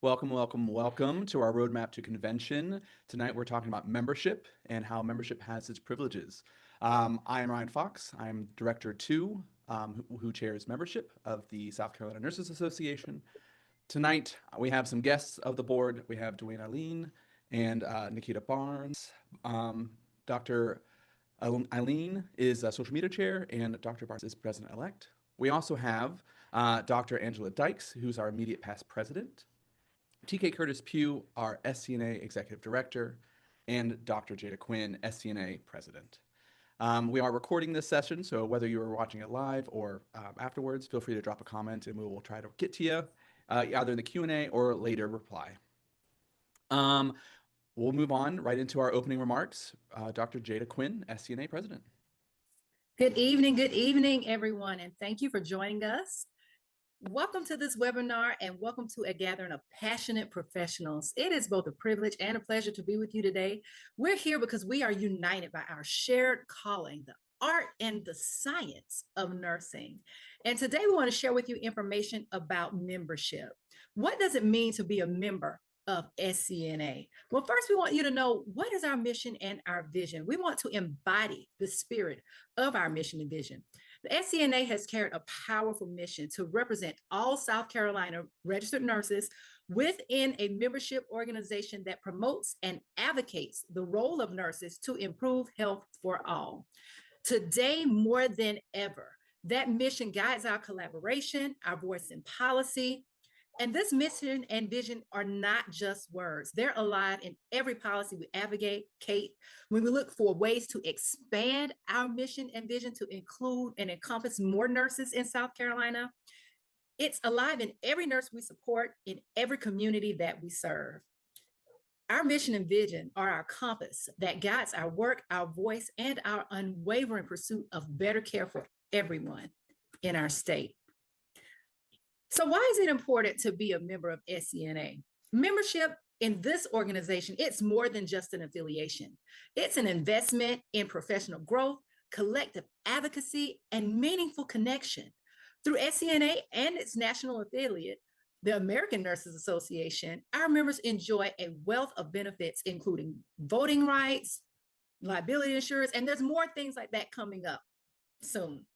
Welcome, welcome, welcome to our roadmap to convention. Tonight we're talking about membership and how membership has its privileges. I am Ryan Fox. I'm Director 2, who chairs membership of the South Carolina Nurses Association. Tonight we have some guests of the board. We have Dwayne Eileen and Nikita Barnes. Dr. Eileen is social media chair and Dr. Barnes is president-elect. We also have Dr. Angela Dykes, who's our immediate past president. TK Curtis Pugh, our SCNA Executive Director, and Dr. Jada Quinn, SCNA President. We are recording this session, so whether you are watching it live or afterwards, feel free to drop a comment and we will try to get to you either in the Q&A or later reply. We'll move on right into our opening remarks. Dr. Jada Quinn, SCNA President. Good evening, everyone, and thank you for joining us. Welcome to this webinar and welcome to a gathering of passionate professionals. It is both a privilege and a pleasure to be with you today. We're here because we are united by our shared calling, the art and the science of nursing. And today we want to share with you information about membership. What does it mean to be a member of SCNA? Well, first we want you to know what is our mission and our vision. We want to embody the spirit of our mission and vision. The SCNA has carried a powerful mission to represent all South Carolina registered nurses within a membership organization that promotes and advocates the role of nurses to improve health for all. Today, more than ever, that mission guides our collaboration, our voice in policy, and this mission and vision are not just words. They're alive in every policy we advocate. When we look for ways to expand our mission and vision to include and encompass more nurses in South Carolina, it's alive in every nurse we support in every community that we serve. Our mission and vision are our compass that guides our work, our voice, and our unwavering pursuit of better care for everyone in our state. So why is it important to be a member of SCNA? Membership in this organization, it's more than just an affiliation. It's an investment in professional growth, collective advocacy, and meaningful connection. Through SCNA and its national affiliate, the American Nurses Association, our members enjoy a wealth of benefits, including voting rights, liability insurance, and there's more things like that coming up soon.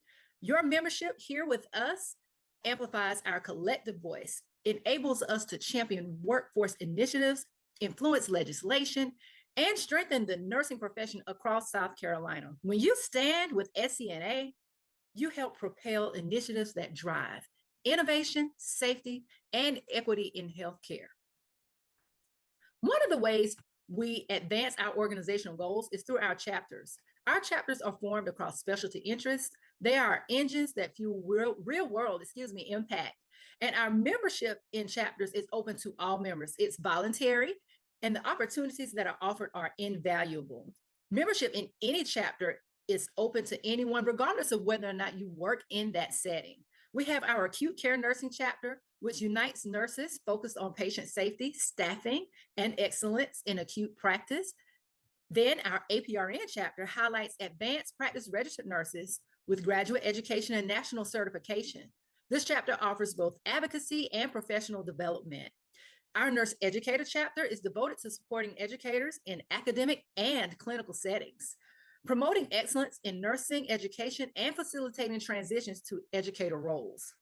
Your membership here with us amplifies our collective voice, enables us to champion workforce initiatives, influence legislation, and strengthen the nursing profession across South Carolina. When you stand with SCNA, you help propel initiatives that drive innovation, safety, and equity in healthcare. One of the ways we advance our organizational goals is through our chapters. Our chapters are formed across specialty interests. They are engines that fuel real world impact. And our membership in chapters is open to all members. It's voluntary, and the opportunities that are offered are invaluable. Membership in any chapter is open to anyone, regardless of whether or not you work in that setting. We have our acute care nursing chapter, which unites nurses focused on patient safety, staffing, and excellence in acute practice. Then our APRN chapter highlights advanced practice registered nurses with graduate education and national certification. This chapter offers both advocacy and professional development. Our nurse educator chapter is devoted to supporting educators in academic and clinical settings, promoting excellence in nursing education and facilitating transitions to educator roles.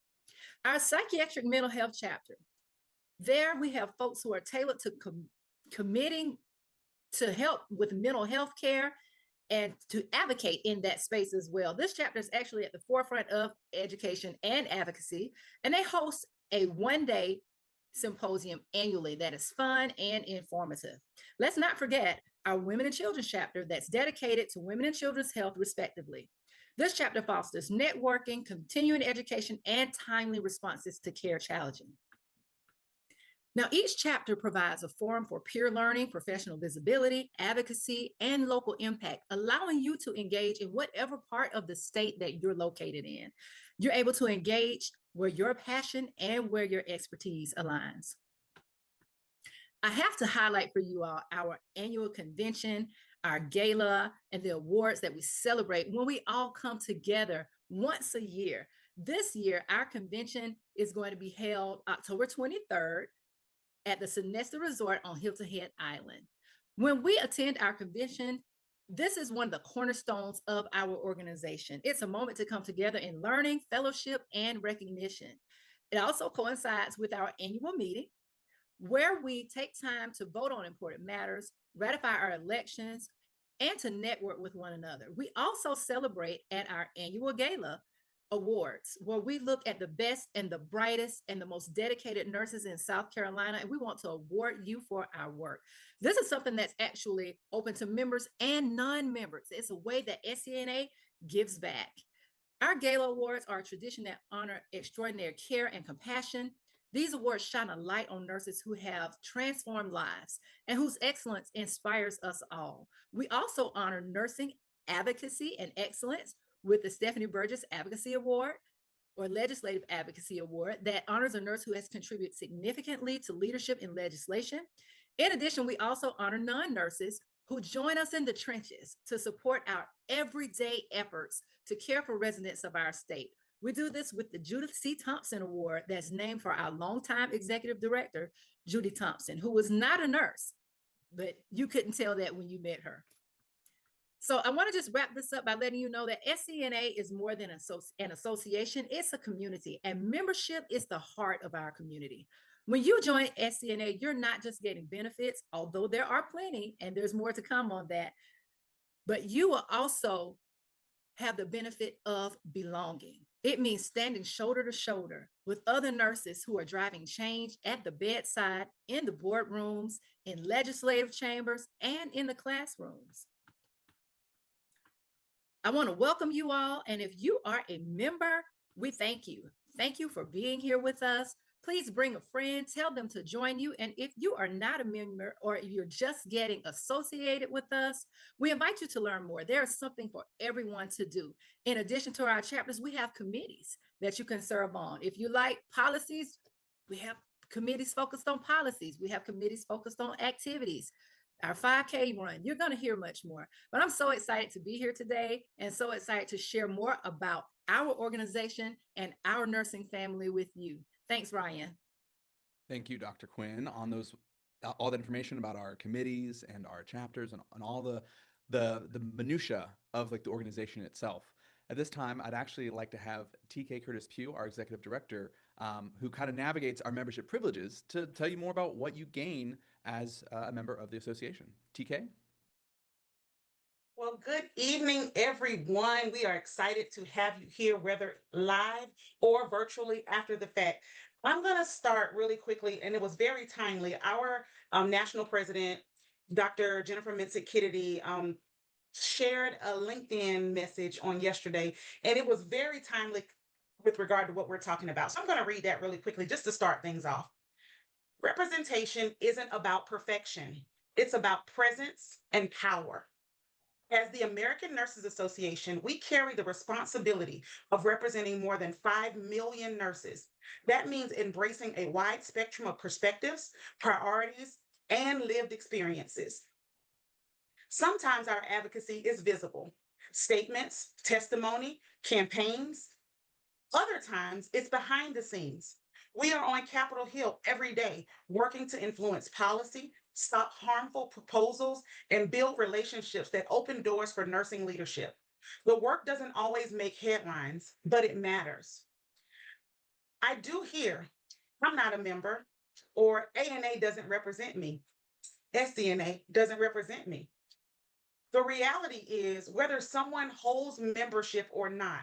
Our psychiatric mental health chapter, there we have folks who are tailored to committing to help with mental health care and to advocate in that space as well. This chapter is actually at the forefront of education and advocacy, and they host a one-day symposium annually that is fun and informative. Let's not forget our Women and Children's chapter that's dedicated to women and children's health, respectively. This chapter fosters networking, continuing education, and timely responses to care challenges. Now, each chapter provides a forum for peer learning, professional visibility, advocacy, and local impact, allowing you to engage in whatever part of the state that you're located in. You're able to engage where your passion and where your expertise aligns. I have to highlight for you all our annual convention, our gala, and the awards that we celebrate when we all come together once a year. This year, our convention is going to be held October 23rd at the Sonesta Resort on Hilton Head Island. When we attend our convention, this is one of the cornerstones of our organization. It's a moment to come together in learning, fellowship, and recognition. It also coincides with our annual meeting, where we take time to vote on important matters, ratify our elections, and to network with one another. We also celebrate at our annual gala awards, where we look at the best and the brightest and the most dedicated nurses in South Carolina, and we want to award you for our work. This is something that's actually open to members and non-members. It's a way that SCNA gives back. Our gala awards are a tradition that honor extraordinary care and compassion. These awards shine a light on nurses who have transformed lives and whose excellence inspires us all. We also honor nursing advocacy and excellence with the Stephanie Burgess Advocacy Award or Legislative Advocacy Award that honors a nurse who has contributed significantly to leadership in legislation. In addition, we also honor non-nurses who join us in the trenches to support our everyday efforts to care for residents of our state. We do this with the Judith C. Thompson Award that's named for our longtime executive director, Judy Thompson, who was not a nurse, but you couldn't tell that when you met her. So I want to just wrap this up by letting you know that SCNA is more than an association, it's a community, and membership is the heart of our community. When you join SCNA, you're not just getting benefits, although there are plenty, and there's more to come on that, but you will also have the benefit of belonging. It means standing shoulder to shoulder with other nurses who are driving change at the bedside, in the boardrooms, in legislative chambers, and in the classrooms. I want to welcome you all. And if you are a member, we thank you. Thank you for being here with us. Please bring a friend, tell them to join you. And if you are not a member or if you're just getting associated with us, we invite you to learn more. There is something for everyone to do. In addition to our chapters, we have committees that you can serve on. If you like policies, we have committees focused on policies. We have committees focused on activities. Our 5K run, you're going to hear much more. But I'm so excited to be here today and so excited to share more about our organization and our nursing family with you. Thanks, Ryan. Thank you, Dr. Quinn, on those all that information about our committees and our chapters and all the minutia of like the organization itself. At this time, I'd actually like to have TK Curtis Pugh, our executive director, who kind of navigates our membership privileges, to tell you more about what you gain as a member of the association. TK? Well, good evening, everyone. We are excited to have you here, whether live or virtually after the fact. I'm going to start really quickly, and it was very timely. Our national president, Dr. Jennifer Minsick Kennedy, shared a LinkedIn message on yesterday, and it was very timely with regard to what we're talking about. So I'm going to read that really quickly just to start things off. Representation isn't about perfection. It's about presence and power. As the American Nurses Association, we carry the responsibility of representing more than 5 million nurses. That means embracing a wide spectrum of perspectives, priorities, and lived experiences. Sometimes our advocacy is visible. Statements, testimony, campaigns. Other times it's behind the scenes. We are on Capitol Hill every day, working to influence policy, stop harmful proposals, and build relationships that open doors for nursing leadership. The work doesn't always make headlines, but it matters. I do hear I'm not a member, or ANA doesn't represent me. SCNA doesn't represent me. The reality is, whether someone holds membership or not,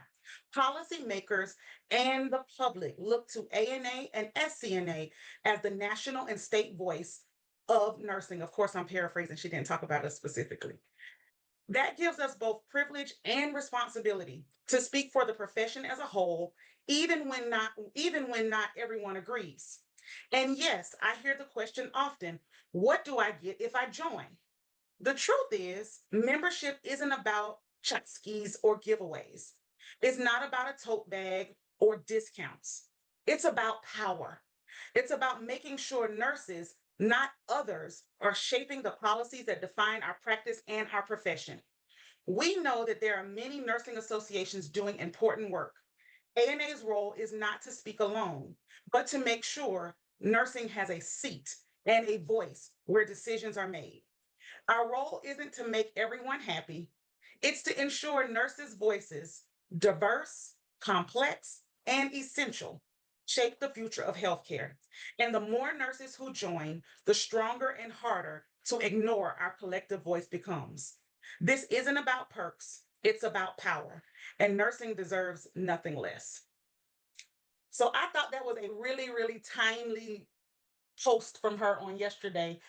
policymakers and the public look to ANA and SCNA as the national and state voice of nursing. Of course, I'm paraphrasing. She didn't talk about us specifically. That gives us both privilege and responsibility to speak for the profession as a whole, even when not everyone agrees. And yes, I hear the question often, what do I get if I join? The truth is, membership isn't about tchotchkes or giveaways. It's not about a tote bag or discounts. It's about power. It's about making sure nurses, not others, are shaping the policies that define our practice and our profession. We know that there are many nursing associations doing important work. ANA's role is not to speak alone, but to make sure nursing has a seat and a voice where decisions are made. Our role isn't to make everyone happy, it's to ensure nurses' voices, diverse, complex, and essential, shape the future of healthcare. And the more nurses who join, the stronger and harder to ignore our collective voice becomes. This isn't about perks, it's about power, and nursing deserves nothing less. So I thought that was a really, really timely post from her on yesterday.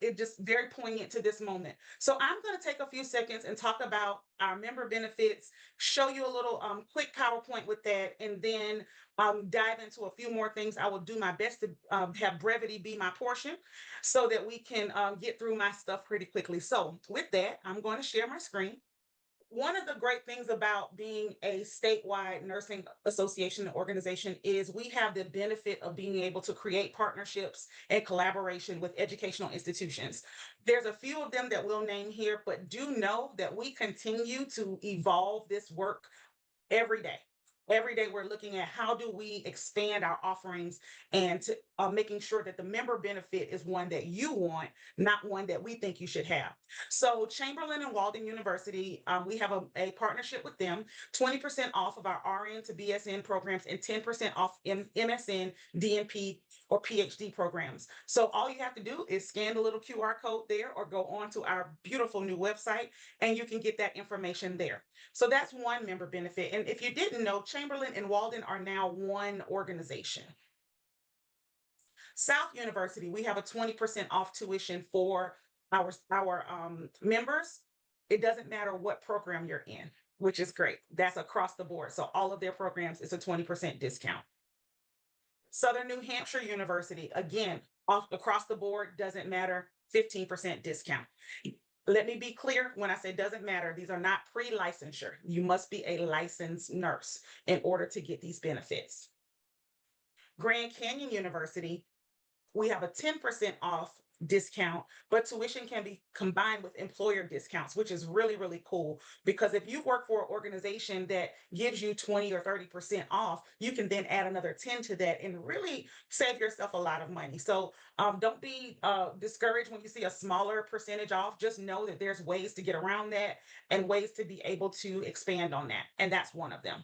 It just very poignant to this moment. So I'm going to take a few seconds and talk about our member benefits, show you a little quick PowerPoint with that, and then dive into a few more things. I will do my best to have brevity be my portion so that we can get through my stuff pretty quickly. So with that, I'm going to share my screen. One of the great things about being a statewide nursing association and organization is we have the benefit of being able to create partnerships and collaboration with educational institutions. There's a few of them that we'll name here, but do know that we continue to evolve this work every day. Every day we're looking at how do we expand our offerings and to, making sure that the member benefit is one that you want, not one that we think you should have. So Chamberlain and Walden University, we have a partnership with them, 20% off of our RN to BSN programs and 10% off MSN, DNP, or PhD programs. So all you have to do is scan the little QR code there or go on to our beautiful new website and you can get that information there. So that's one member benefit. And if you didn't know, Chamberlain and Walden are now one organization. South University, we have a 20% off tuition for our members. It doesn't matter what program you're in, which is great. That's across the board. So all of their programs is a 20% discount. Southern New Hampshire University, again, off across the board, doesn't matter, 15% discount. Let me be clear when I say doesn't matter, these are not pre-licensure. You must be a licensed nurse in order to get these benefits. Grand Canyon University, we have a 10% off discount, but tuition can be combined with employer discounts, which is really, really cool. Because if you work for an organization that gives you 20 or 30% off, you can then add another 10 to that and really save yourself a lot of money. So don't be discouraged when you see a smaller percentage off. Just know that there's ways to get around that and ways to be able to expand on that. And that's one of them.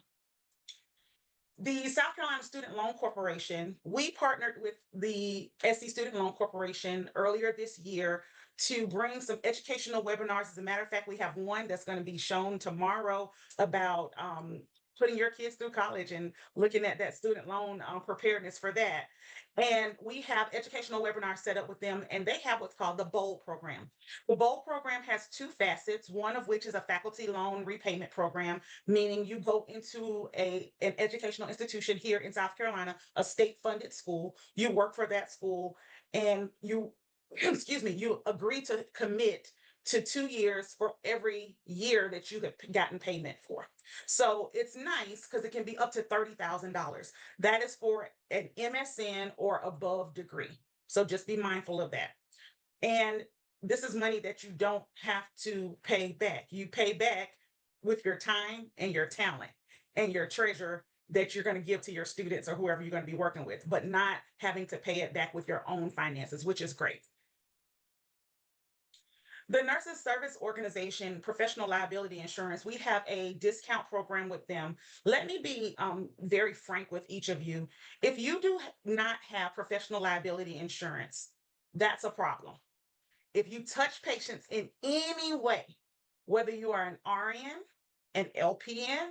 The South Carolina Student Loan Corporation, we partnered with the SC Student Loan Corporation earlier this year to bring some educational webinars. As a matter of fact, we have one that's going to be shown tomorrow about putting your kids through college and looking at that student loan preparedness for that. And we have educational webinars set up with them, and they have what's called the BOLD program. The BOLD program has two facets, one of which is a faculty loan repayment program, meaning you go into an educational institution here in South Carolina, a state-funded school, you work for that school, and you, excuse me, you agree to commit to 2 years for every year that you have gotten payment for. So it's nice because it can be up to $30,000. That is for an MSN or above degree. So just be mindful of that. And this is money that you don't have to pay back. You pay back with your time and your talent and your treasure that you're going to give to your students or whoever you're going to be working with, but not having to pay it back with your own finances, which is great. The Nurses Service Organization, Professional Liability Insurance, we have a discount program with them. Let me be very frank with each of you. If you do not have professional liability insurance, that's a problem. If you touch patients in any way, whether you are an RN, an LPN,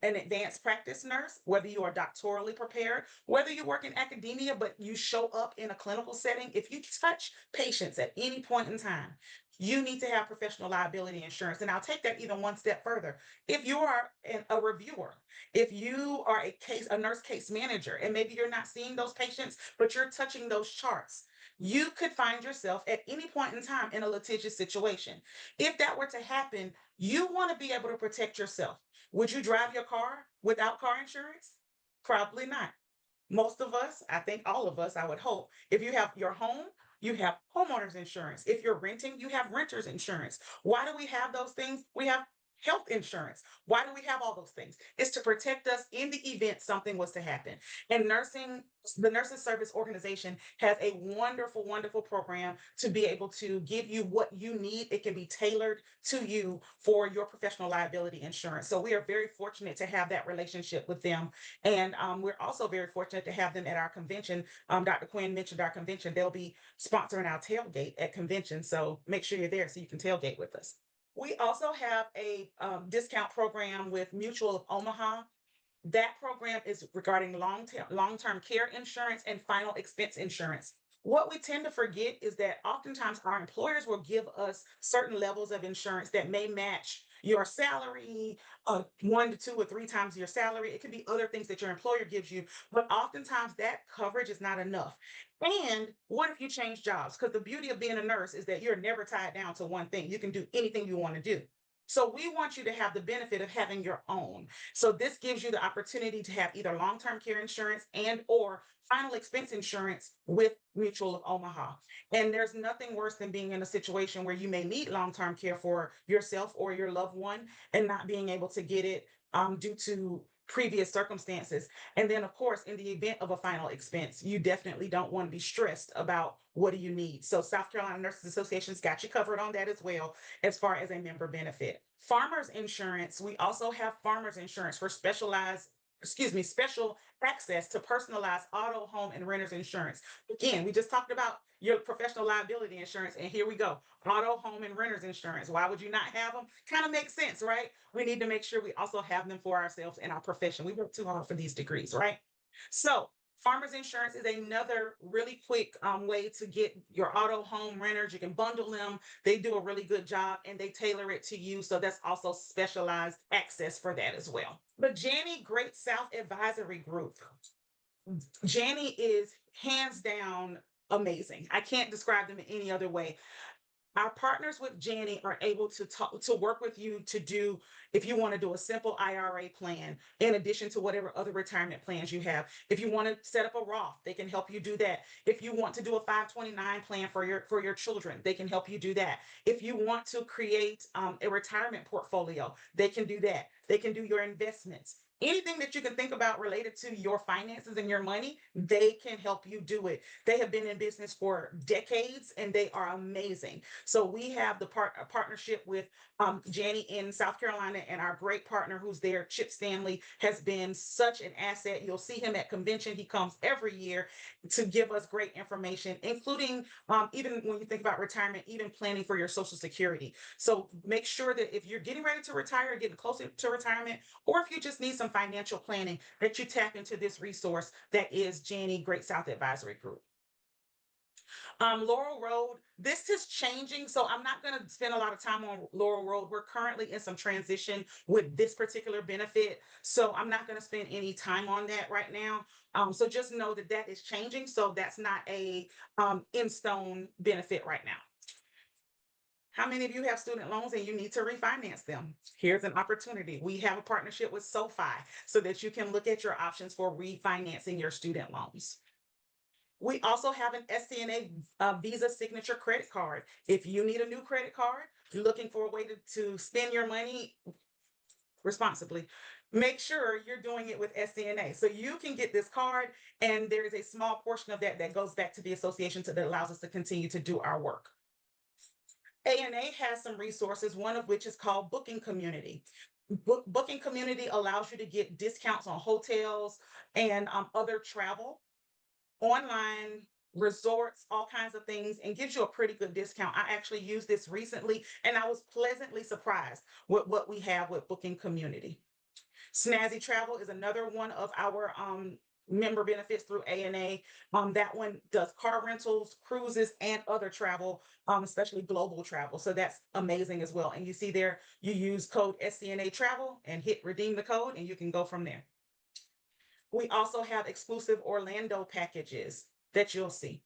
an advanced practice nurse, whether you are doctorally prepared, whether you work in academia, but you show up in a clinical setting, if you touch patients at any point in time, you need to have professional liability insurance. And I'll take that even one step further. If you are a reviewer, if you are a nurse case manager, and maybe you're not seeing those patients, but you're touching those charts, you could find yourself at any point in time in a litigious situation. If that were to happen, you want to be able to protect yourself. Would you drive your car without car insurance? Probably not. Most of us, I think all of us, I would hope, if you have your home, you have homeowners insurance. If you're renting, you have renters insurance. Why do we have those things? We have health insurance. Why do we have all those things? It's to protect us in the event something was to happen. And the Nursing Service Organization has a wonderful, wonderful program to be able to give you what you need. It can be tailored to you for your professional liability insurance. So we are very fortunate to have that relationship with them. And we're also very fortunate to have them at our convention. Dr. Quinn mentioned our convention. They'll be sponsoring our tailgate at convention. So make sure you're there so you can tailgate with us. We also have a discount program with Mutual of Omaha. That program is regarding long-term care insurance and final expense insurance. What we tend to forget is that oftentimes our employers will give us certain levels of insurance that may match your salary, 1 to 2 or 3 times your salary. It could be other things that your employer gives you, but oftentimes that coverage is not enough. And what if you change jobs? Because the beauty of being a nurse is that you're never tied down to one thing. You can do anything you want to do. So we want you to have the benefit of having your own. So this gives you the opportunity to have either long-term care insurance and or final expense insurance with Mutual of Omaha. And there's nothing worse than being in a situation where you may need long-term care for yourself or your loved one and not being able to get it due to previous circumstances. And then, of course, in the event of a final expense, you definitely don't want to be stressed about what do you need. So South Carolina Nurses Association's got you covered on that as well, as far as a member benefit. Farmers insurance, we also have farmers insurance for special access to personalized auto, home, and renters insurance. Again, we just talked about your professional liability insurance, and here we go. Auto, home, and renters insurance. Why would you not have them? Kind of makes sense, right? We need to make sure we also have them for ourselves in our profession. We work too hard for these degrees, right? So farmers insurance is another really quick way to get your auto, home, renters. You can bundle them. They do a really good job and they tailor it to you. So that's also specialized access for that as well. The Janney Great South Advisory Group. Janney is hands down amazing. I can't describe them in any other way. Our partners with Janney are able to work with you to do, if you want to do a simple IRA plan, in addition to whatever other retirement plans you have. If you want to set up a Roth, they can help you do that. If you want to do a 529 plan for your children, they can help you do that. If you want to create a retirement portfolio, they can do that. They can do your investments. Anything that you can think about related to your finances and your money, they can help you do it. They have been in business for decades and they are amazing. So we have the partnership with Janney in South Carolina, and our great partner who's there, Chip Stanley, has been such an asset. You'll see him at convention. He comes every year to give us great information, including even when you think about retirement, even planning for your Social Security. So make sure that if you're getting ready to retire, getting closer to retirement, or if you just need some financial planning, that you tap into this resource that is Janney Great South Advisory Group. Laurel Road, this is changing, so I'm not going to spend a lot of time on Laurel Road. We're currently in some transition with this particular benefit, so I'm not going to spend any time on that right now. So just know that that is changing, so that's not a in stone benefit right now. How many of you have student loans and you need to refinance them? Here's an opportunity. We have a partnership with SoFi so that you can look at your options for refinancing your student loans. We also have an SCNA Visa Signature credit card. If you need a new credit card, you're looking for a way to spend your money responsibly, make sure you're doing it with SCNA. So you can get this card, and there is a small portion of that that goes back to the association that allows us to continue to do our work. ANA has some resources, one of which is called Booking Community. Booking Community allows you to get discounts on hotels and other travel, online resorts, all kinds of things, and gives you a pretty good discount. I actually used this recently and I was pleasantly surprised with what we have with Booking Community. Snazzy Travel is another one of our member benefits through ANA. That one does car rentals, cruises, and other travel, especially global travel. So that's amazing as well. And you see there, you use code SCNA Travel and hit redeem the code, and you can go from there. We also have exclusive Orlando packages that you'll see.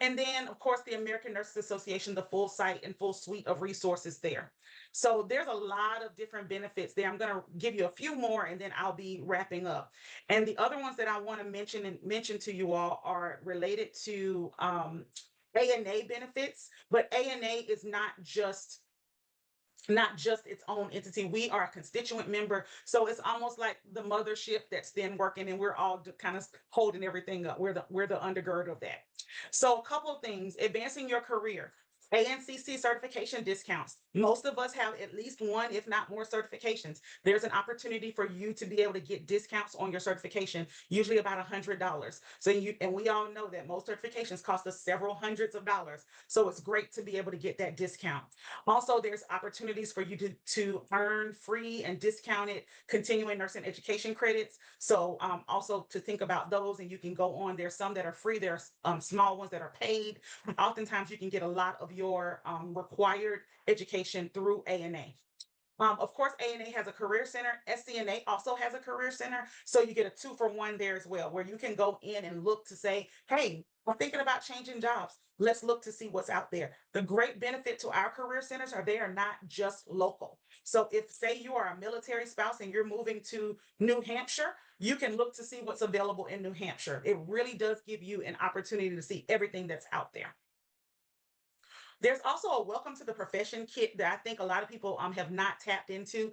And then, of course, the American Nurses Association, the full site and full suite of resources there. So there's a lot of different benefits there. I'm going to give you a few more and then I'll be wrapping up. And the other ones that I want to mention to you all are related to ANA benefits, but ANA is not just not just its own entity. We are a constituent member. So it's almost like the mothership that's then working, and we're all kind of holding everything up. We're the undergird of that. So a couple of things: advancing your career. ANCC certification discounts. Most of us have at least one, if not more, certifications. There's an opportunity for you to be able to get discounts on your certification, usually about $100. And we all know that most certifications cost us several hundreds of dollars. So it's great to be able to get that discount. Also, there's opportunities for you to earn free and discounted continuing nursing education credits. So also to think about those, and you can go on. There's some that are free. There's small ones that are paid. Oftentimes, you can get a lot of your required education through ANA. Of course, ANA has a career center. SCNA also has a career center. So you get a 2-for-1 there as well, where you can go in and look to say, hey, I'm thinking about changing jobs. Let's look to see what's out there. The great benefit to our career centers are they are not just local. So if, say, you are a military spouse and you're moving to New Hampshire, you can look to see what's available in New Hampshire. It really does give you an opportunity to see everything that's out there. There's also a welcome to the profession kit that I think a lot of people have not tapped into,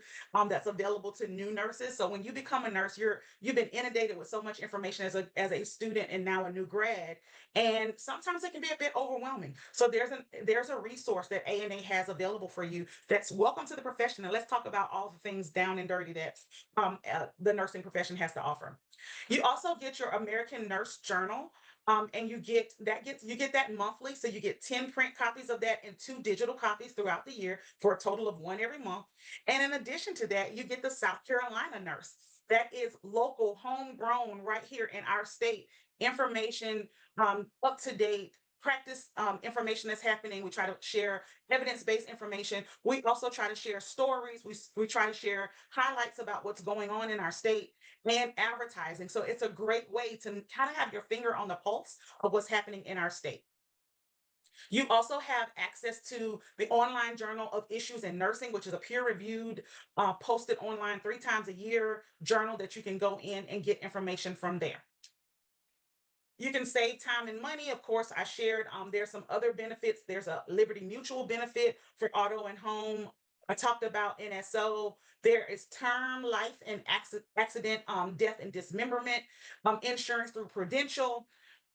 that's available to new nurses. So when you become a nurse, you've been inundated with so much information as a student and now a new grad, and sometimes it can be a bit overwhelming. So there's a resource that ANA has available for you that's welcome to the profession. And let's talk about all the things down and dirty that the nursing profession has to offer. You also get your American Nurse Journal. And you get that monthly. So you get 10 print copies of that and 2 digital copies throughout the year for a total of 1 every month. And in addition to that, you get the South Carolina Nurse. That is local, homegrown, right here in our state. Information, up to date practice information that's happening. We try to share evidence-based information. We also try to share stories. We try to share highlights about what's going on in our state and advertising. So it's a great way to kind of have your finger on the pulse of what's happening in our state. You also have access to the online Journal of Issues in Nursing, which is a peer-reviewed, posted online 3 times a year journal that you can go in and get information from there. You can save time and money. Of course, I shared there's some other benefits. There's a Liberty Mutual benefit for auto and home. I talked about NSO. There is term, life, and accident, death, and dismemberment insurance through Prudential.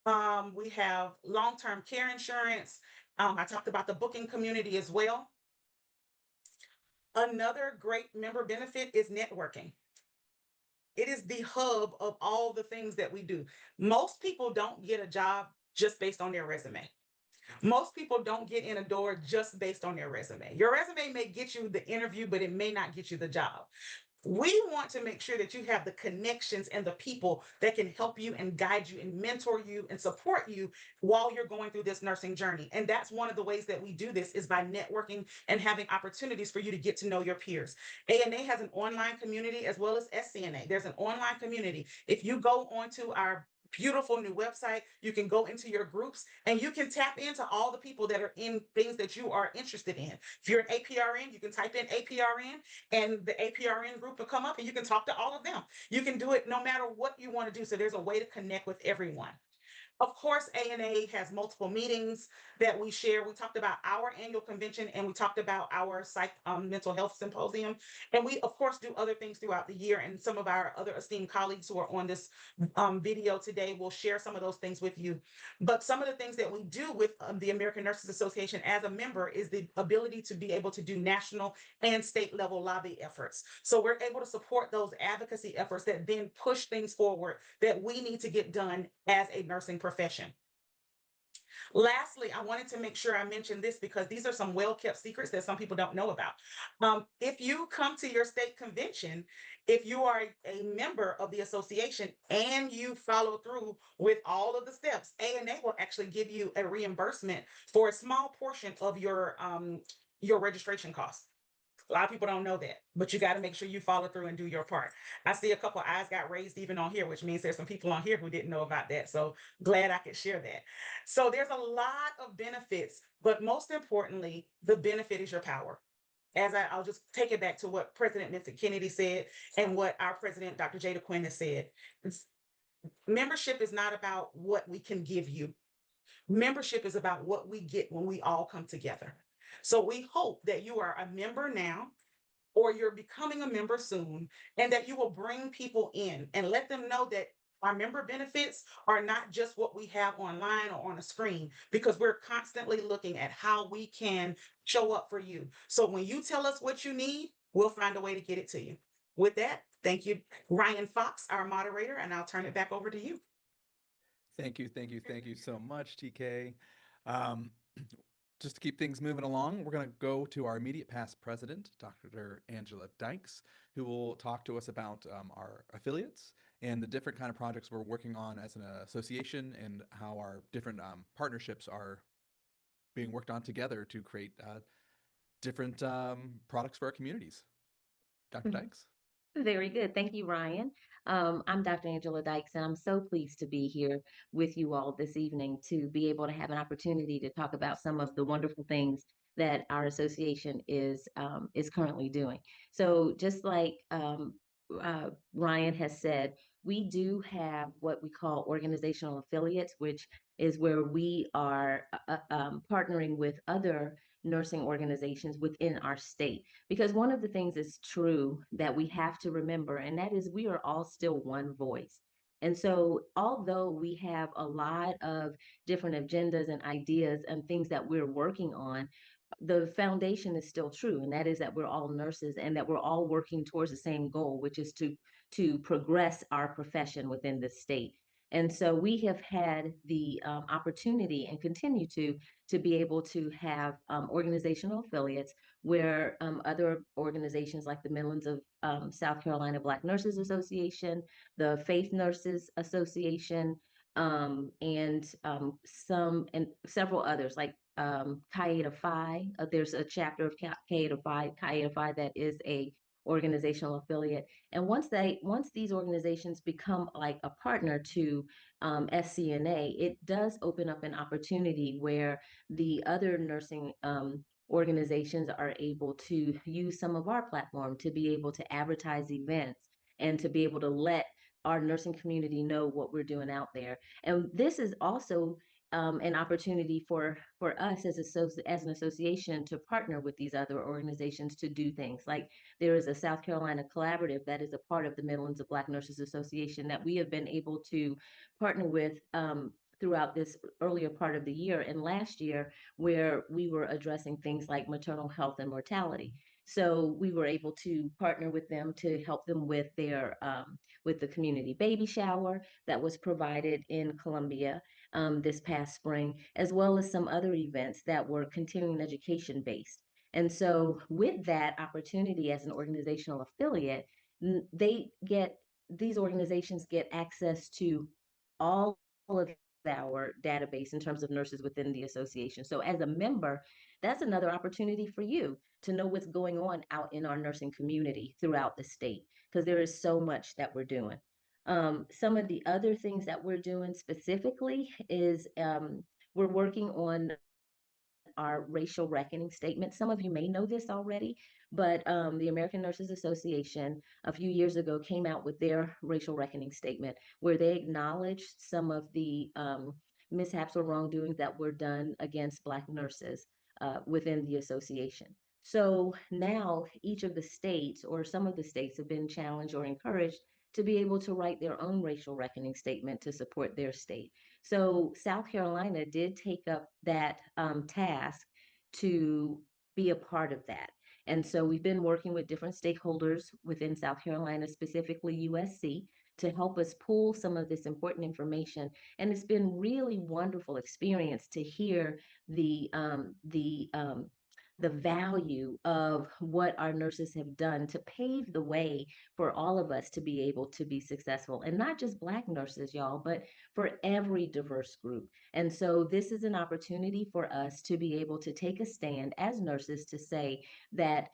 We have long-term care insurance. I talked about the booking community as well. Another great member benefit is networking. It is the hub of all the things that we do. Most people don't get a job just based on their resume. Most people don't get in a door just based on their resume. Your resume may get you the interview, but it may not get you the job. We want to make sure that you have the connections and the people that can help you and guide you and mentor you and support you while you're going through this nursing journey. And that's one of the ways that we do this, is by networking and having opportunities for you to get to know your peers. ANA has an online community as well as SCNA. There's an online community. If you go onto our beautiful new website, you can go into your groups and you can tap into all the people that are in things that you are interested in. If you're an APRN, you can type in APRN and the APRN group will come up and you can talk to all of them. You can do it no matter what you want to do. So there's a way to connect with everyone. Of course, ANA has multiple meetings that we share. We talked about our annual convention and we talked about our mental health symposium. And we, of course, do other things throughout the year. And some of our other esteemed colleagues who are on this video today will share some of those things with you. But some of the things that we do with the American Nurses Association as a member is the ability to be able to do national and state level lobby efforts. So we're able to support those advocacy efforts that then push things forward that we need to get done as a nursing profession. Lastly, I wanted to make sure I mentioned this because these are some well-kept secrets that some people don't know about. If you come to your state convention, if you are a member of the association and you follow through with all of the steps, ANA will actually give you a reimbursement for a small portion of your registration costs. A lot of people don't know that, but you got to make sure you follow through and do your part. I see a couple of eyes got raised even on here, which means there's some people on here who didn't know about that. So glad I could share that. So there's a lot of benefits, but most importantly, the benefit is your power. I'll just take it back to what President Vincent Kennedy said and what our president, Dr. Jada Quinn, has said. Membership is not about what we can give you. Membership is about what we get when we all come together. So we hope that you are a member now or you're becoming a member soon, and that you will bring people in and let them know that our member benefits are not just what we have online or on a screen, because we're constantly looking at how we can show up for you. So when you tell us what you need, we'll find a way to get it to you. With that, thank you, Ryan Fox, our moderator, and I'll turn it back over to you. Thank you so much, TK. Um, just to keep things moving along, we're going to go to our immediate past president, Dr. Angela Dykes, who will talk to us about our affiliates and the different kind of projects we're working on as an association and how our different partnerships are being worked on together to create different products for our communities. Dr. Dykes? Very good. Thank you, Ryan. I'm Dr. Angela Dykes, and I'm so pleased to be here with you all this evening to be able to have an opportunity to talk about some of the wonderful things that our association is currently doing. So, just like Ryan has said, we do have what we call organizational affiliates, which is where we are partnering with other nursing organizations within our state. Because one of the things is true that we have to remember, and that is we are all still one voice. And so, although we have a lot of different agendas and ideas and things that we're working on, the foundation is still true, and that is that we're all nurses and that we're all working towards the same goal, which is to progress our profession within the state. And so we have had the opportunity and continue to be able to have organizational affiliates where other organizations like the Midlands of South Carolina Black Nurses Association, the Faith Nurses Association, and several others like Chi Eta Phi. There's a chapter of Chi Eta Phi that is a organizational affiliate. And once these organizations become like a partner to SCNA, it does open up an opportunity where the other nursing organizations are able to use some of our platform to be able to advertise events and to be able to let our nursing community know what we're doing out there. And this is also an opportunity for us as an association to partner with these other organizations to do things. Like there is a South Carolina collaborative that is a part of the Midlands of Black Nurses Association that we have been able to partner with throughout this earlier part of the year and last year, where we were addressing things like maternal health and mortality. So we were able to partner with them to help them with their with the community baby shower that was provided in Columbia this past spring, as well as some other events that were continuing education based. And so, with that opportunity as an organizational affiliate, they get these organizations get access to all of our database in terms of nurses within the association. So, as a member, that's another opportunity for you to know what's going on out in our nursing community throughout the state, because there is so much that we're doing. Some of the other things that we're doing specifically is we're working on our racial reckoning statement. Some of you may know this already, but the American Nurses Association a few years ago came out with their racial reckoning statement where they acknowledged some of the mishaps or wrongdoings that were done against Black nurses within the association. So now each of the states or some of the states have been challenged or encouraged to be able to write their own racial reckoning statement to support their state. So South Carolina did take up that task to be a part of that. And so we've been working with different stakeholders within South Carolina, specifically USC, to help us pull some of this important information. And it's been really wonderful experience to hear the value of what our nurses have done to pave the way for all of us to be able to be successful. And not just Black nurses, y'all, but for every diverse group. And so this is an opportunity for us to be able to take a stand as nurses to say that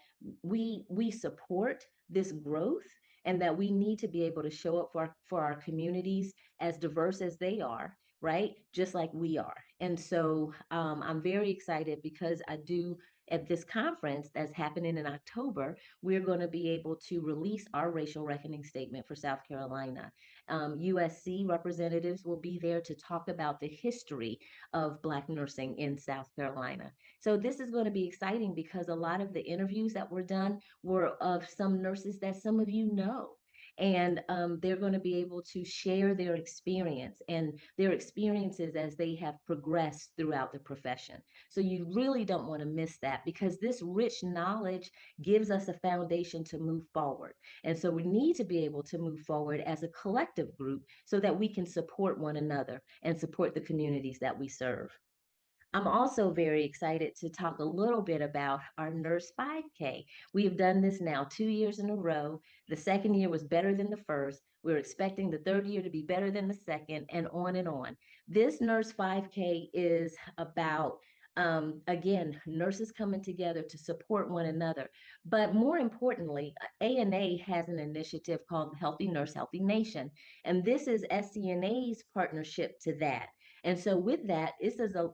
we support this growth and that we need to be able to show up for our communities as diverse as they are, right? Just like we are. And so I'm very excited because I do At this conference that's happening in October, we're going to be able to release our racial reckoning statement for South Carolina. USC representatives will be there to talk about the history of Black nursing in South Carolina. So this is going to be exciting because a lot of the interviews that were done were of some nurses that some of you know. And they're going to be able to share their experience and their experiences as they have progressed throughout the profession. So you really don't want to miss that, because this rich knowledge gives us a foundation to move forward. And so we need to be able to move forward as a collective group so that we can support one another and support the communities that we serve. I'm also very excited to talk a little bit about our Nurse 5K. We have done this now 2 years in a row. The second year was better than the first. We're expecting the third year to be better than the second, and on and on. This Nurse 5K is about, again, nurses coming together to support one another. But more importantly, ANA has an initiative called Healthy Nurse, Healthy Nation. And this is SCNA's partnership to that. And so with that,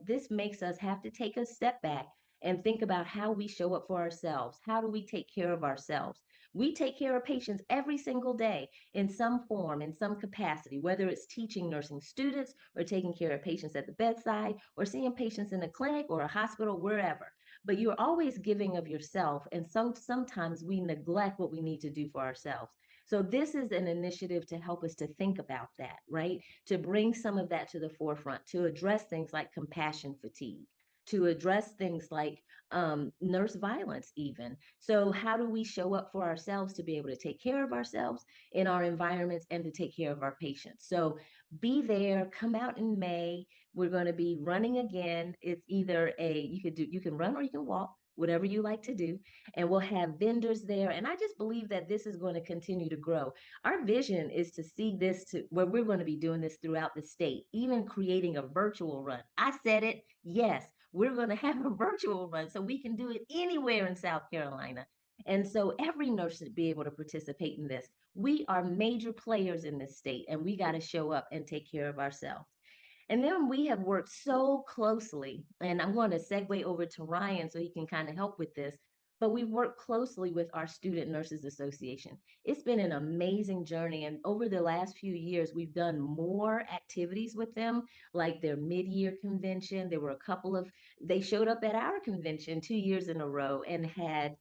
this makes us have to take a step back and think about how we show up for ourselves. How do we take care of ourselves? We take care of patients every single day in some form, in some capacity, whether it's teaching nursing students or taking care of patients at the bedside or seeing patients in a clinic or a hospital, wherever. But you're always giving of yourself, and sometimes we neglect what we need to do for ourselves. So this is an initiative to help us to think about that, right? To bring some of that to the forefront, to address things like compassion fatigue, to address things like nurse violence, even. So, how do we show up for ourselves to be able to take care of ourselves in our environments and to take care of our patients? So, be there, come out in May. We're going to be running again. It's either you can run or you can walk, whatever you like to do. And we'll have vendors there. And I just believe that this is going to continue to grow. Our vision is to see this to where we're going to be doing this throughout the state, even creating a virtual run. I said it. Yes, we're going to have a virtual run so we can do it anywhere in South Carolina. And so every nurse should be able to participate in this. We are major players in this state, and we got to show up and take care of ourselves. And then we have worked so closely, and I'm going to segue over to Ryan so he can kind of help with this. But we've worked closely with our Student Nurses Association. It's been an amazing journey. And over the last few years, we've done more activities with them, like their mid-year convention. There were a couple of, they showed up at our convention 2 years in a row and had,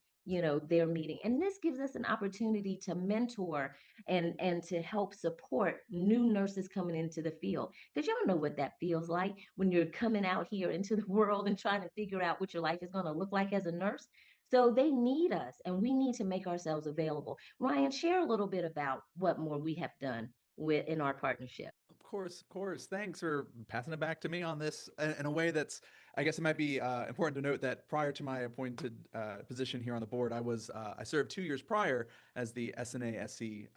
their meeting. And this gives us an opportunity to mentor and to help support new nurses coming into the field, because y'all know what that feels like when you're coming out here into the world and trying to figure out what your life is going to look like as a nurse. So they need us, and we need to make ourselves available. Ryan, share a little bit about what more we have done in our partnership. Of course, of course. Thanks for passing it back to me on this in a way that's, I guess it might be important to note that prior to my appointed position here on the board, I served 2 years prior as the SNA SC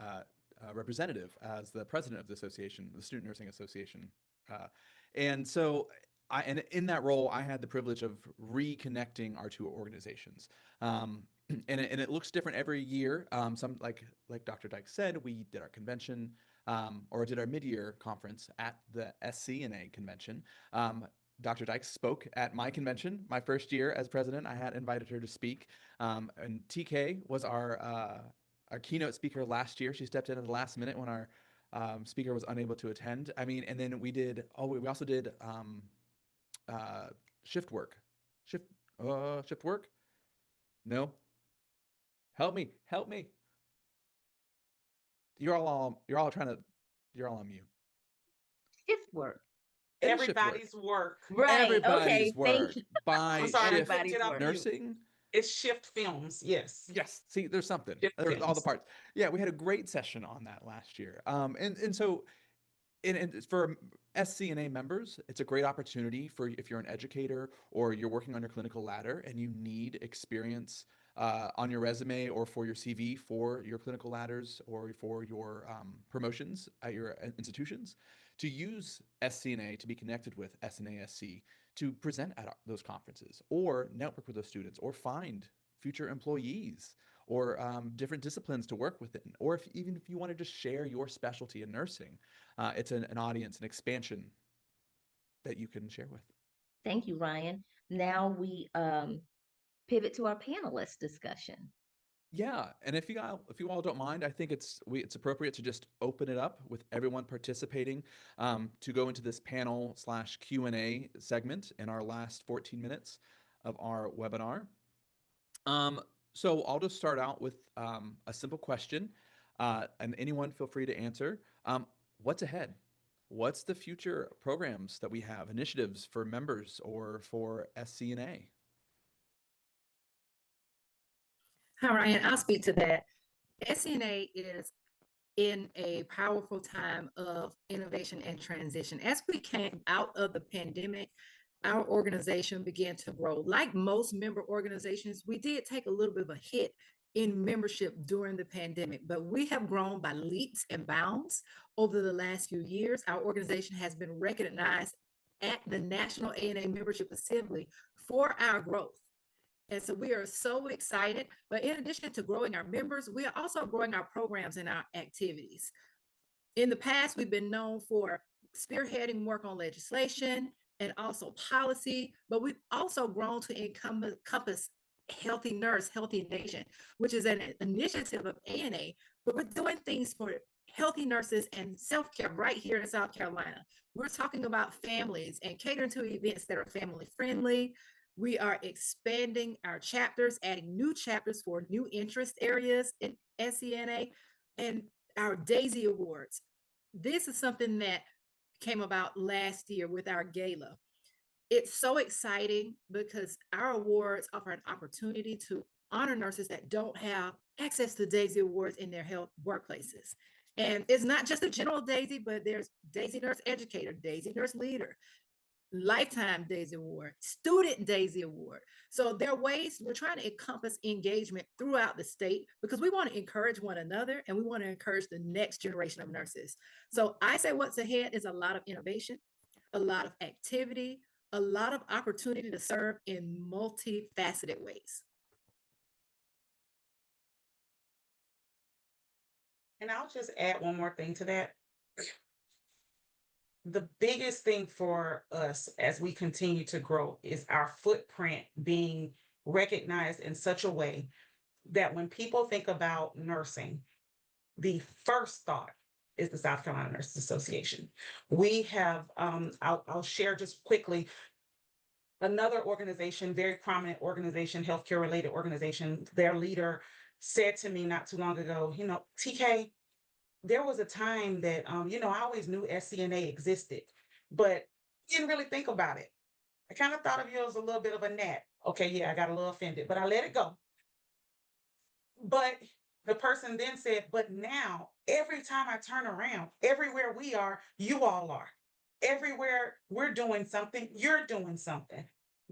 representative, as the president of the association, the Student Nursing Association. And so and in that role, I had the privilege of reconnecting our two organizations. And it looks different every year. Some like Dr. Dyke said, we did our convention or did our mid-year conference at the SCNA convention. Dr. Dyke spoke at my convention, my first year as president. I had invited her to speak, and TK was our keynote speaker last year. She stepped in at the last minute when our speaker was unable to attend. I mean, and then we also did shift work, shift work. No, help me. You're all on mute. Shift work. It is shift work. Everybody's work. Right. Everybody's Okay. Thank work you. by I'm sorry, I shift couldn't get off mute. nursing. It's Shift Films. Yes. Yes. See, there's something. Shift There's all the Films. parts. Yeah, we had a great session on that last year. And so and for SCNA members, it's a great opportunity for if you're an educator or you're working on your clinical ladder and you need experience on your resume or for your CV for your clinical ladders or for your promotions at your institutions, to use SCNA to be connected with SNASC to present at those conferences or network with those students or find future employees or different disciplines to work within, or even if you want to just share your specialty in nursing, it's an audience, an expansion that you can share with. Thank you, Ryan. Now we pivot to our panelist discussion. Yeah, and if you all don't mind, I think it's appropriate to just open it up with everyone participating to go into this panel slash Q&A segment in our last 14 minutes of our webinar. So I'll just start out with a simple question, and anyone feel free to answer. What's ahead? What's the future programs that we have, initiatives for members or for SCNA? Hi, Ryan. I'll speak to that. SCNA is in a powerful time of innovation and transition. As we came out of the pandemic, our organization began to grow. Like most member organizations, we did take a little bit of a hit in membership during the pandemic, but we have grown by leaps and bounds over the last few years. Our organization has been recognized at the National ANA Membership Assembly for our growth. And so we are so excited. But in addition to growing our members, we are also growing our programs and our activities. In the past, we've been known for spearheading work on legislation and also policy, but we've also grown to encompass Healthy Nurse, Healthy Nation, which is an initiative of ANA, but we're doing things for healthy nurses and self-care right here in South Carolina. We're talking about families and catering to events that are family friendly. We are expanding our chapters, adding new chapters for new interest areas in SCNA, and our Daisy Awards. This is something that came about last year with our gala. It's so exciting because our awards offer an opportunity to honor nurses that don't have access to Daisy Awards in their health workplaces. And it's not just a general Daisy, but there's Daisy Nurse Educator, Daisy Nurse Leader, Lifetime Daisy Award, Student Daisy Award. So there are ways we're trying to encompass engagement throughout the state because we want to encourage one another and we want to encourage the next generation of nurses. So I say what's ahead is a lot of innovation, a lot of activity, a lot of opportunity to serve in multifaceted ways. And I'll just add one more thing to that. The biggest thing for us as we continue to grow is our footprint being recognized in such a way that when people think about nursing, the first thought is the South Carolina Nurses Association. We have, I'll share just quickly, another organization, very prominent organization, healthcare related organization, their leader said to me not too long ago, TK, there was a time that, I always knew SCNA existed, but didn't really think about it. I kind of thought of you as a little bit of a gnat. Okay, yeah, I got a little offended, but I let it go. But the person then said, but now every time I turn around, everywhere we are, you all are. Everywhere we're doing something, you're doing something.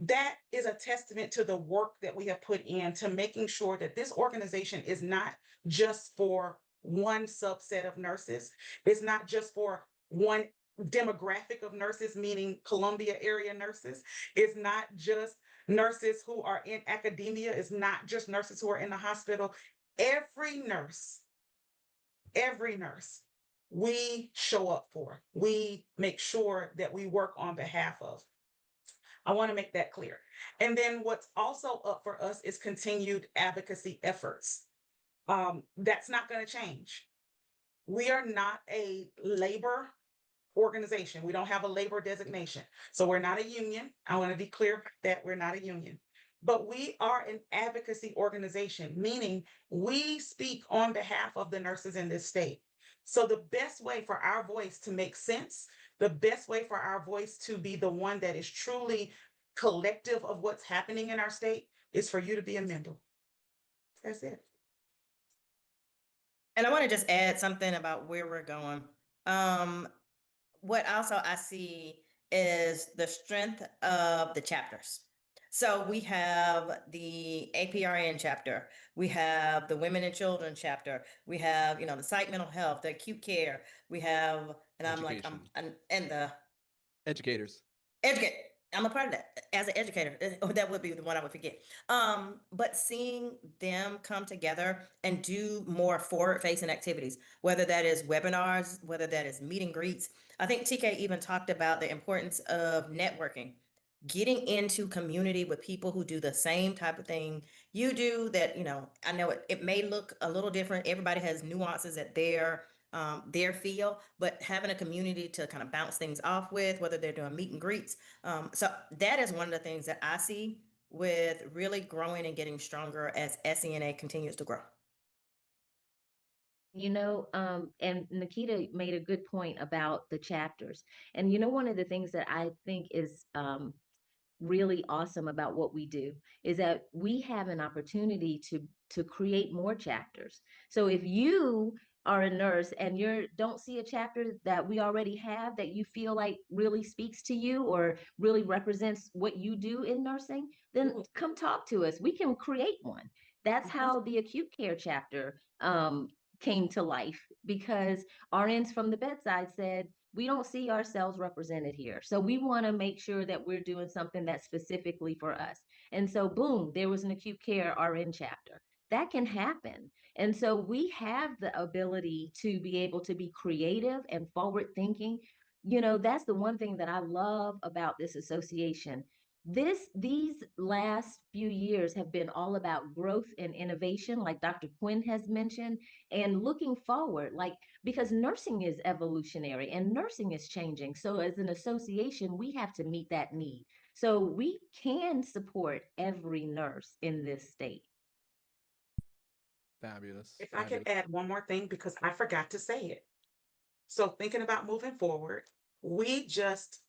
That is a testament to the work that we have put in to making sure that this organization is not just for one subset of nurses. It's not just for one demographic of nurses, meaning Columbia area nurses. It's not just nurses who are in academia. It's not just nurses who are in the hospital. Every nurse, we show up for. We make sure that we work on behalf of. I want to make that clear. And then what's also up for us is continued advocacy efforts. That's not going to change. We are not a labor organization. We don't have a labor designation. So we're not a union. I want to be clear about that. We're not a union. But we are an advocacy organization, meaning we speak on behalf of the nurses in this state. So the best way for our voice to make sense, the best way for our voice to be the one that is truly collective of what's happening in our state is for you to be a member. That's it. And I want to just add something about where we're going. What also I see is the strength of the chapters. So we have the APRN chapter, we have the Women and Children chapter, we have, the psych mental health, the acute care, we have, and I'm like, Education. and the Educators. educate. I'm a part of that as an educator. That would be the one I would forget. But seeing them come together and do more forward-facing activities, whether that is webinars, whether that is meet and greets. I think TK even talked about the importance of networking. getting into community with people who do the same type of thing you do, that, I know it may look a little different. Everybody has nuances at their feel, but having a community to kind of bounce things off with, whether they're doing meet and greets. So that is one of the things that I see with really growing and getting stronger as SCNA continues to grow. And Nikita made a good point about the chapters. And one of the things that I think is really awesome about what we do is that we have an opportunity to create more chapters. So if you are a nurse and you don't see a chapter that we already have that you feel like really speaks to you or really represents what you do in nursing, then come talk to us. We can create one. That's how the acute care chapter came to life, because RNs from the bedside said, we don't see ourselves represented here. So we want to make sure that we're doing something that's specifically for us. And so, boom, there was an acute care RN chapter. That can happen. And so we have the ability to be able to be creative and forward thinking. That's the one thing that I love about this association. These last few years have been all about growth and innovation, like Dr. Quinn has mentioned, and looking forward, like, because nursing is evolutionary and nursing is changing. So as an association, we have to meet that need. So we can support every nurse in this state. Fabulous. If I could Fabulous. add one more thing, because I forgot to say it. So thinking about moving forward, we just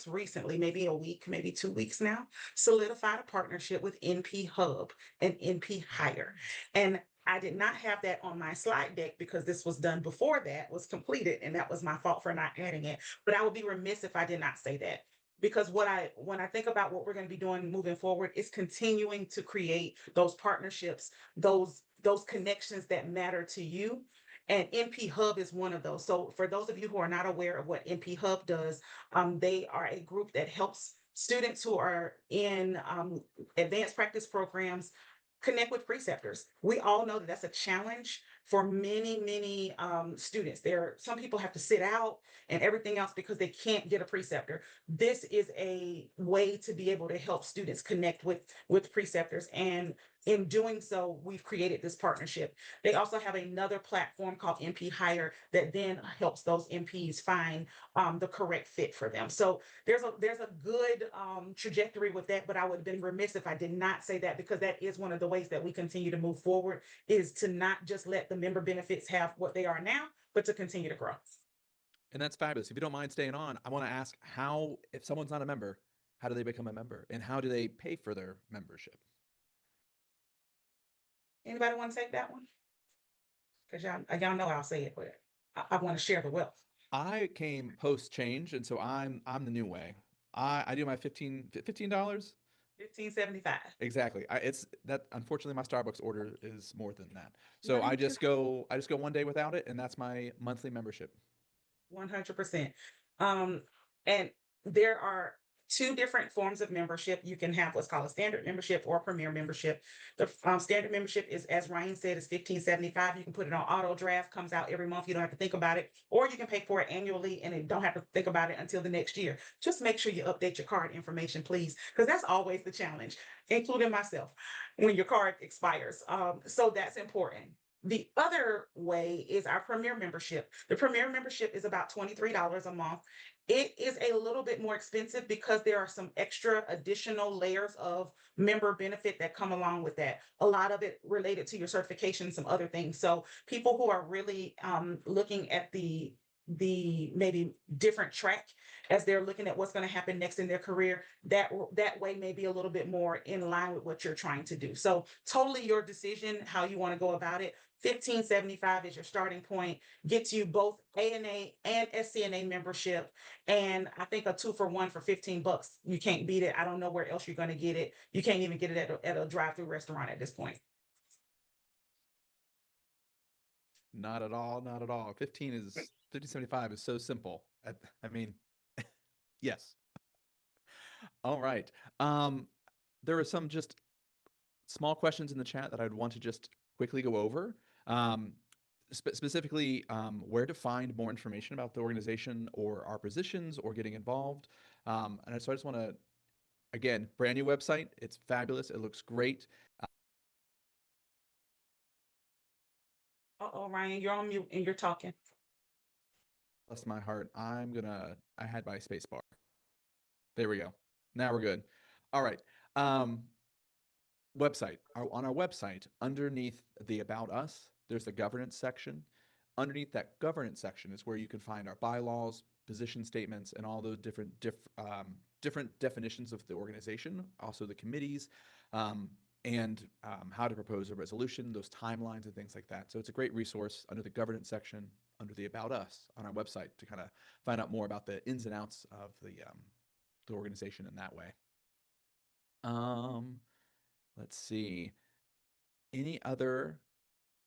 recently, maybe a week, maybe 2 weeks now, solidified a partnership with NP Hub and NP Hire. And I did not have that on my slide deck because this was done before that was completed, and that was my fault for not adding it. But I would be remiss if I did not say that. Because when I think about what we're going to be doing moving forward, is continuing to create those partnerships, those connections that matter to you. And NP Hub is one of those. So for those of you who are not aware of what NP Hub does, they are a group that helps students who are in advanced practice programs connect with preceptors. We all know that that's a challenge for many students. Some people have to sit out and everything else because they can't get a preceptor. This is a way to be able to help students connect with preceptors, and in doing so, we've created this partnership. They also have another platform called MP Hire that then helps those MPs find the correct fit for them. So there's a good trajectory with that, but I would have been remiss if I did not say that, because that is one of the ways that we continue to move forward, is to not just let the member benefits have what they are now, but to continue to grow. And that's fabulous. If you don't mind staying on, I want to ask, how, if someone's not a member, how do they become a member, and how do they pay for their membership? Anybody want to take that one? Because y'all know I'll say it, but I want to share the wealth. I came post change, and so I'm the new way. I do my $15. $15.75. Exactly. It's that, unfortunately my Starbucks order is more than that. So I just go one day without it, and that's my monthly membership. 100%. And there are two different forms of membership. You can have what's called a standard membership or a premier membership. The standard membership is, as Ryan said, is $15.75. You can put it on auto draft, comes out every month. You don't have to think about it, or you can pay for it annually and you don't have to think about it until the next year. Just make sure you update your card information, please, because that's always the challenge, including myself, when your card expires. So that's important. The other way is our premier membership. The premier membership is about $23 a month. It is a little bit more expensive because there are some extra additional layers of member benefit that come along with that. A lot of it related to your certification, some other things. So people who are really looking at the maybe different track as they're looking at what's going to happen next in their career, that way may be a little bit more in line with what you're trying to do. So totally your decision how you want to go about it. $15.75 is your starting point, gets you both ANA and SCNA membership. And I think a 2-for-1 for $15. You can't beat it. I don't know where else you're going to get it. You can't even get it at a drive-through restaurant at this point. Not at all. Not at all. 15.75 is so simple. I mean, yes. All right. There are some just small questions in the chat that I'd want to just quickly go over. Specifically, where to find more information about the organization or our positions or getting involved. So I just want to, again, brand new website. It's fabulous. It looks great. Uh-oh, Ryan, you're on mute and you're talking. Bless my heart. I had my space bar. There we go. Now we're good. All right. Um, on our website, underneath the About Us, there's the governance section. Underneath that governance section is where you can find our bylaws, position statements, and all those different definitions of the organization, also the committees, and how to propose a resolution, those timelines and things like that. So it's a great resource under the governance section, under the About Us on our website to kind of find out more about the ins and outs of the organization in that way. Let's see. Any other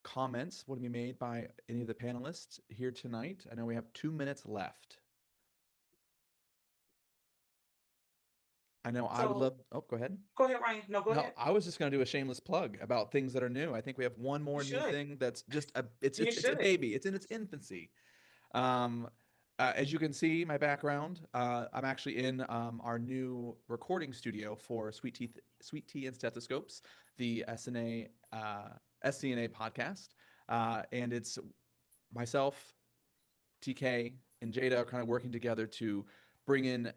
comments would be made by any of the panelists here tonight? I know we have 2 minutes left. I know I would So- love, oh, go ahead. Go ahead, Ryan. No, go No, ahead. I was just going to do a shameless plug about things that are new. I think we have one more new should. thing that's just it's You it's a should. baby. It's in its infancy. Um, as you can see, my background, I'm actually in our new recording studio for Sweet Tea and Stethoscopes, the SCNA podcast, and it's myself, TK, and Jada are kind of working together to bring in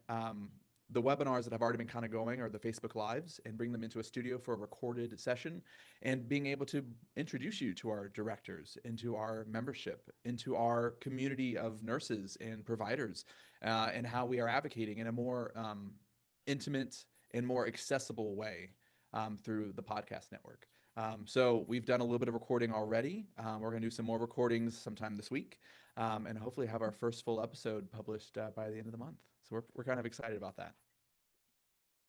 the webinars that have already been kind of going, or the Facebook Lives, and bring them into a studio for a recorded session, and being able to introduce you to our directors, into our membership, into our community of nurses and providers, and how we are advocating in a more intimate and more accessible way through the podcast network. So we've done a little bit of recording already. We're going to do some more recordings sometime this week, and hopefully have our first full episode published by the end of the month. So we're kind of excited about that.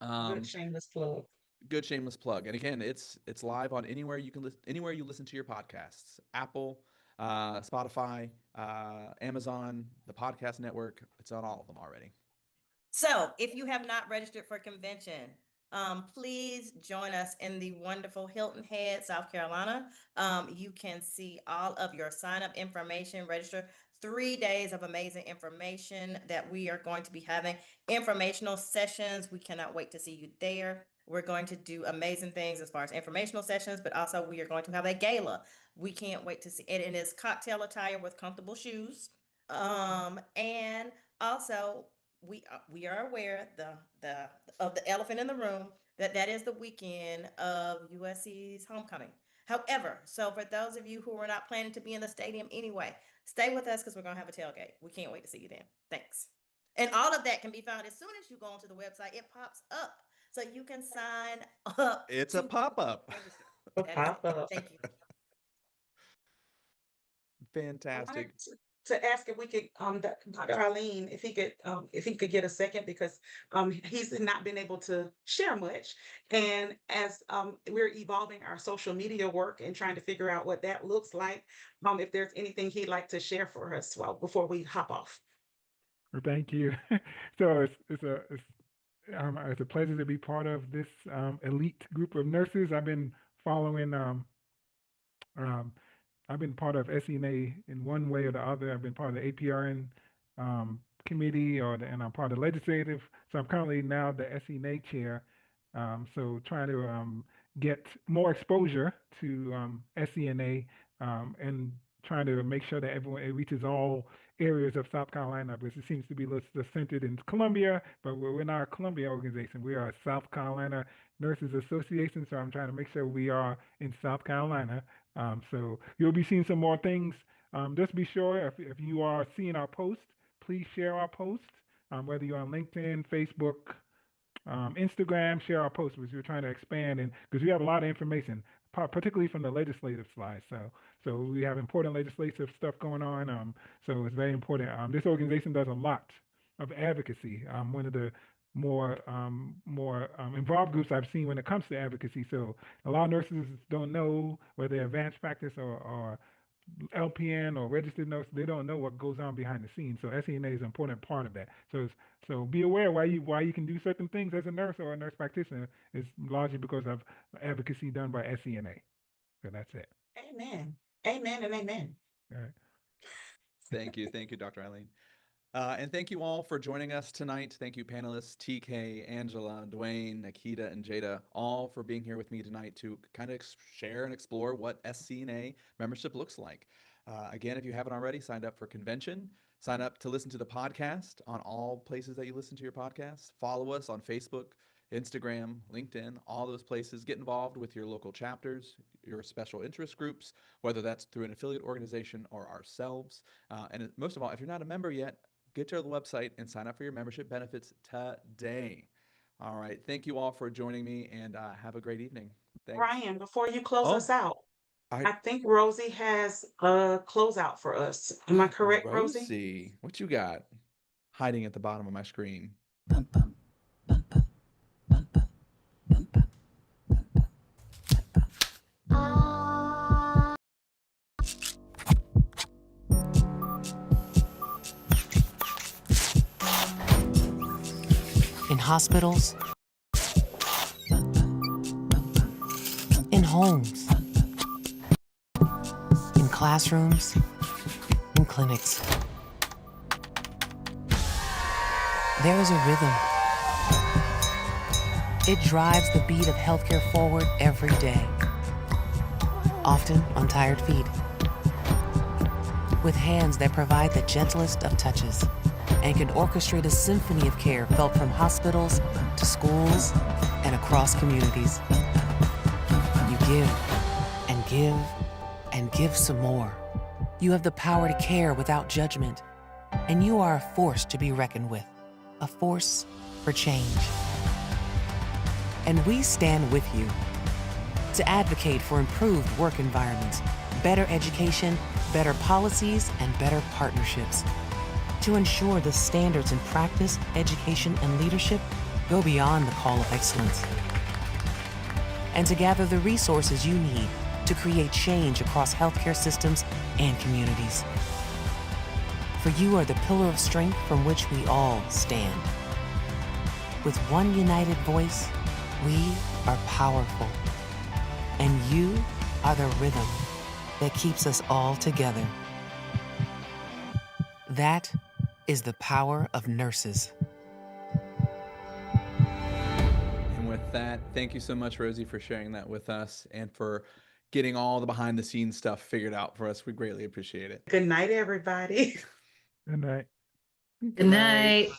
Good shameless plug. Good shameless plug. And again, it's live on anywhere anywhere you listen to your podcasts: Apple, Spotify, Amazon, the podcast network. It's on all of them already. So if you have not registered for convention, please join us in the wonderful Hilton Head, South Carolina. You can see all of your sign up information, register. 3 days of amazing information that we are going to be having, informational sessions. We cannot wait to see you there. We're going to do amazing things as far as informational sessions, but also we are going to have a gala. We can't wait to see it. It is cocktail attire with comfortable shoes. And also we are aware of the elephant in the room, that is the weekend of USC's homecoming. However, so for those of you who are not planning to be in the stadium anyway, stay with us because we're going to have a tailgate. We can't wait to see you then. Thanks. And all of that can be found as soon as you go onto the website. It pops up so you can sign up. It's a pop-up. Pop-up. Thank you. Fantastic. To ask if we could, Dr. Arlene, if he could get a second, because he's not been able to share much. And as we're evolving our social media work and trying to figure out what that looks like, if there's anything he'd like to share for us, well, before we hop off. Well, thank you. So it's a pleasure to be part of this elite group of nurses. Following um, I've been part of SCNA in one way or the other. I've been part of the APRN committee, and I'm part of the legislative. So I'm currently now the SCNA chair. So trying to get more exposure to SCNA, and trying to make sure that it reaches all areas of South Carolina, because it seems to be just centered in Columbia, but we're not a Columbia organization. We are a South Carolina Nurses Association. So I'm trying to make sure we are in South Carolina. So you'll be seeing some more things. Just be sure if you are seeing our post, please share our post, whether you're on LinkedIn, Facebook, Instagram, share our posts, because we're trying to expand, and because we have a lot of information, particularly from the legislative side. So we have important legislative stuff going on. So it's very important. This organization does a lot of advocacy. One of the more involved groups I've seen when it comes to advocacy. So a lot of nurses don't know whether they're advanced practice or LPN or registered nurse. They don't know what goes on behind the scenes. So SCNA is an important part of that. So be aware why you can do certain things as a nurse or a nurse practitioner is largely because of advocacy done by SCNA. So that's it. Amen. Amen and amen. All right. Thank you, Dr. Eileen. And thank you all for joining us tonight. Thank you, panelists TK, Angela, Dwayne, Nikita, and Jada, all for being here with me tonight to kind of share and explore what SCNA membership looks like. Again, if you haven't already signed up for convention, sign up to listen to the podcast on all places that you listen to your podcast. Follow us on Facebook, Instagram, LinkedIn, all those places. Get involved with your local chapters, your special interest groups, whether that's through an affiliate organization or ourselves. And most of all, if you're not a member yet, get to the website and sign up for your membership benefits today. All right. Thank you all for joining me, and have a great evening. Thanks. Ryan, before you close us Oh, out, I I think Rosie has a closeout for us. Am I correct, Rosie? Rosie, what you got hiding at the bottom of my screen? Bum, bum, bum, bum, bum, bum, bum, bum, bum, bum, in hospitals, in homes, in classrooms, in clinics. There is a rhythm. It drives the beat of healthcare forward every day, often on tired feet, with hands that provide the gentlest of touches and can orchestrate a symphony of care felt from hospitals to schools and across communities. You give and give and give some more. You have the power to care without judgment, and you are a force to be reckoned with, a force for change. And we stand with you to advocate for improved work environments, better education, better policies, and better partnerships, to ensure the standards in practice, education, and leadership go beyond the call of excellence, and to gather the resources you need to create change across healthcare systems and communities. For you are the pillar of strength from which we all stand. With one united voice, we are powerful, and you are the rhythm that keeps us all together. That is the power of nurses. And with that, thank you so much, Rosie, for sharing that with us and for getting all the behind the scenes stuff figured out for us. We greatly appreciate it. Good night, everybody. Good night. Good night.